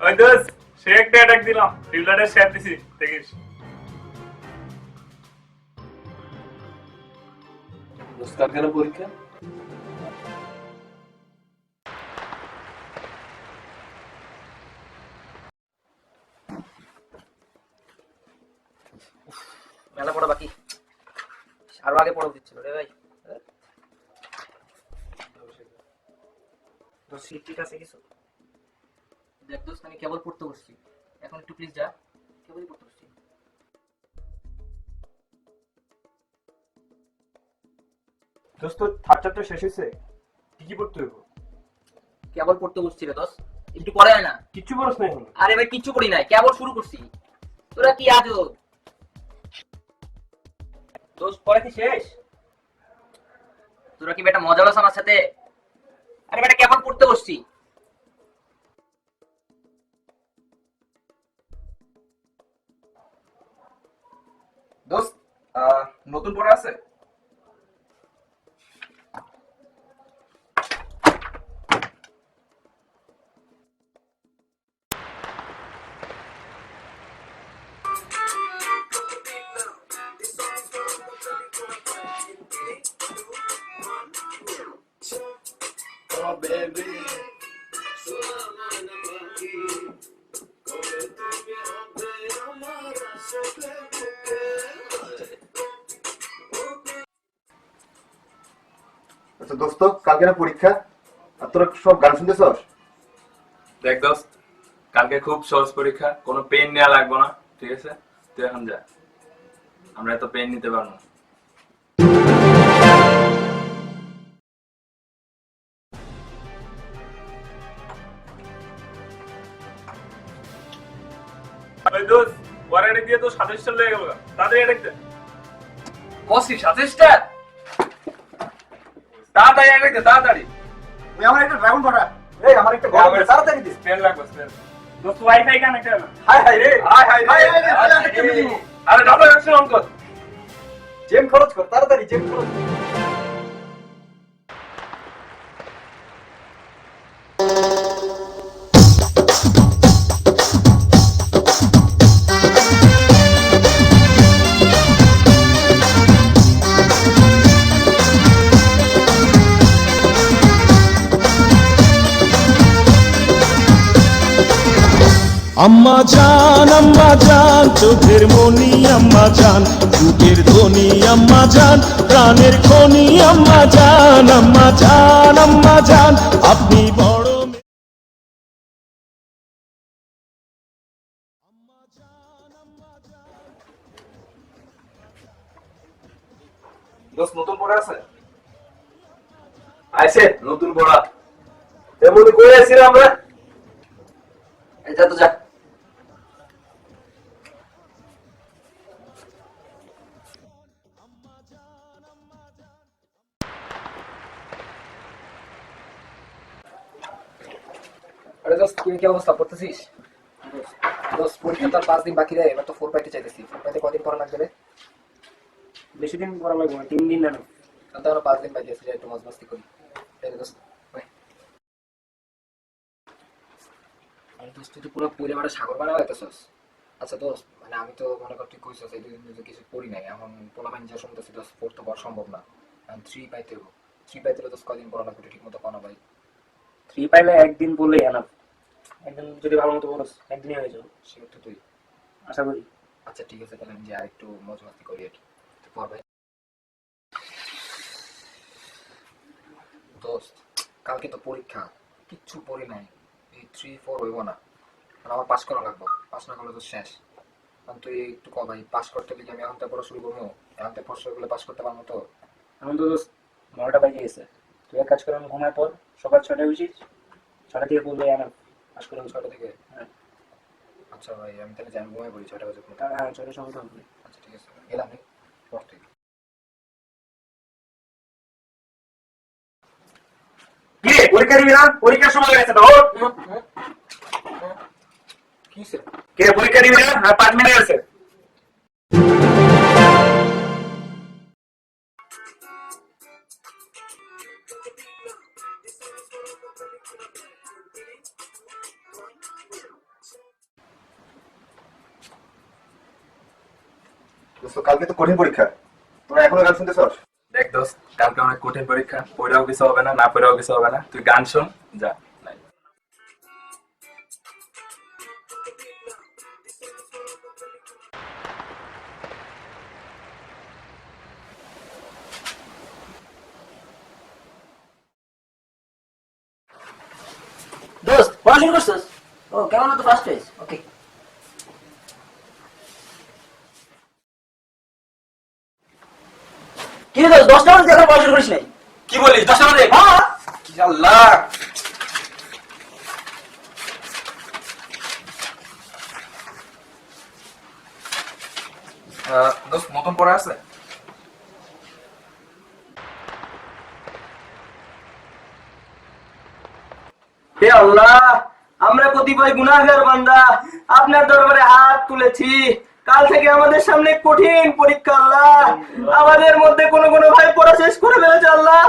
ওই দোস্ত সে একটা অ্যাটাক দিলাম টিউলারের শেয়ার দিছি দেখিস দোস্ত কেন পরীক্ষা মেলা পড়া বাকি আরো আগে পড়া উচিত ছিল রে ভাই তো সিট আছে কিছু দেখ দোস্ত আমি কেবল পড়তে বসছি এখন একটু প্লিজ যা কেবলই পড়তে বসছি দোস্ত থার্ড চ্যাপ্টার শেষ হয়েছে কি কি পড়তে হইব কেবল পড়তে বসছি রে দোস্ত একটু পড়ে হয় না কিচ্ছু পড়ছ না এখন আরে ভাই কিচ্ছু পড়ি নাই কেবল শুরু করছি তোরা কি আজ দোস্ত পড়া কি শেষ তোরা কি বেটা মজা লস আমার সাথে আরে বেটা কেবল পড়তে বসছি দোস্ত নতুন পড়া আছে আচ্ছা দোস্ত কালকে না পরীক্ষা আর তোরা সব গান শুনতেছস দেখ দোস্ত কালকে খুব সহজ পরীক্ষা কোনো পেন নেওয়া লাগবে না ঠিক আছে তুই এখন যা আমরা এত পেন নিতে পারবো না ওই দোস্ত ওর অ্যাটাক দিয়ে তো 27 লেগে গেল তাদের অ্যাটাক দে কসি 27টা তাড়াতাড়ি অ্যাটাক দে তাড়াতাড়ি ওই আমার একটা ড্রাগন পাঠা এই আমার একটা বড় তাড়াতাড়ি দিস স্পেল লাগবে স্পেল দোস্ত ওয়াইফাই কানেক্ট আছে না হাই হাই রে হাই হাই রে আরে ডাবল অ্যাকশন অন কর জেম খরচ কর তাড়াতাড়ি জেম খরচ আম্মা জান চোখের মনি আম্মা জান বুকের ধ্বনি আম্মা জান প্রাণের খনি আম্মা জান আপনি বড় দোস্ত নতুন পড়া আছে আইছে নতুন পড়া এমন কই আছি আমরা এই যা তো যা আরে দোস্ত কি অবস্থা পড়তেছিস দোস্ত পরীক্ষা তো আর 5 দিন বাকি রে এবার তো 4 পাইতে চাইতেছি 4 পাইতে কদিন পড়া লাগবে রে বেশি দিন পড়া লাগবে না 3 দিন না তাহলে আমরা 5 দিন বাকি আছে একটু মজমস্তি করি এই দোস্ত আমি দোস্ত তুই পুরো পড়ে মানে সাগর বানা হইতেছস আচ্ছা দোস্ত মানে আমি তো মনে কর তুই কইছস এই দুদিন ধরে কিছু পড়ি নাই এখন পোলাপাইন যা শুনতেছি দোস্ত পড়তে পারা সম্ভব না আমি 3 পাইতে হবে 3 পাইতে দোস্ত কদিন পড়া লাগবে ঠিকমতো কোনা ভাই 3 পাইলে একদিন বললেই এনাফ একদিন যদি ভালো মতো পড়স একদিনই হয়ে যাবে শিওর তো তুই আশা করি আচ্ছা ঠিক আছে তাহলে আমি যে আরেকটু মজমস্তি করি আর কি পড় ভাই দোস্ত কালকে তো পরীক্ষা কিচ্ছু পড়ি নাই এই 3-4 হইব না আর আমার পাস করা লাগবে পাস না করলে তো শেষ কারণ তুই একটু ক ভাই পাস করতে গেলে আমি এখন তো পড়া শুরু করবো এখন তো পড়াশোনাগুলো পাস করতে পারবো তো এখন তো দোস্ত 9টা বাজে গেছে তুই এক কাজ করে আমি ঘুমায় পর সকাল 6টায় উঠিস 6টা থেকে বললে এনাফ পাস করলাম 6টা থেকে হ্যাঁ আচ্ছা ভাই আমি তাহলে যাই ঘুমাই পড়ি 6টা বাজে হ্যাঁ 6টার সময় তো হবে আচ্ছা ঠিক আছে গেলাম রে পড়তে কি পরীক্ষা দিবি না পরীক্ষার সময় হয়ে গেছে তো কি স্যার কে পরীক্ষা দিবি না 5 মিনিট আছে দোস্ত কালকে তো কঠিন পরীক্ষা, তোরা এখনো গান শুনতেছস? দেখ দোস্ত, কালকে অনেক কঠিন পরীক্ষা, পড়াও কিছু হবে না, না পড়াও কিছু হবে না, তুই গান শোন যা। নাই। দোস্ত পড়াশোনা করছিস? ও কেমন তো ফার্স্ট হয়েছে? ওকে। কি রে দোস্ত, 10টা বাজে এখন পড়াশোনা করিস নাই? কি বলিস 10টা বাজে? হ্যাঁ। কি আল্লাহ! দোস্ত নতুন পড়া আছে? হে আল্লাহ, আমরা কতিপয় গুনাহগার বান্দা আপনার দরবারে হাত তুলেছি। কাল থেকে আমাদের সামনে কঠিন পরীক্ষা আল্লাহ। আমাদের মধ্যে কোনো ভাই পড়া শেষ করে ফেলেছে আল্লাহ।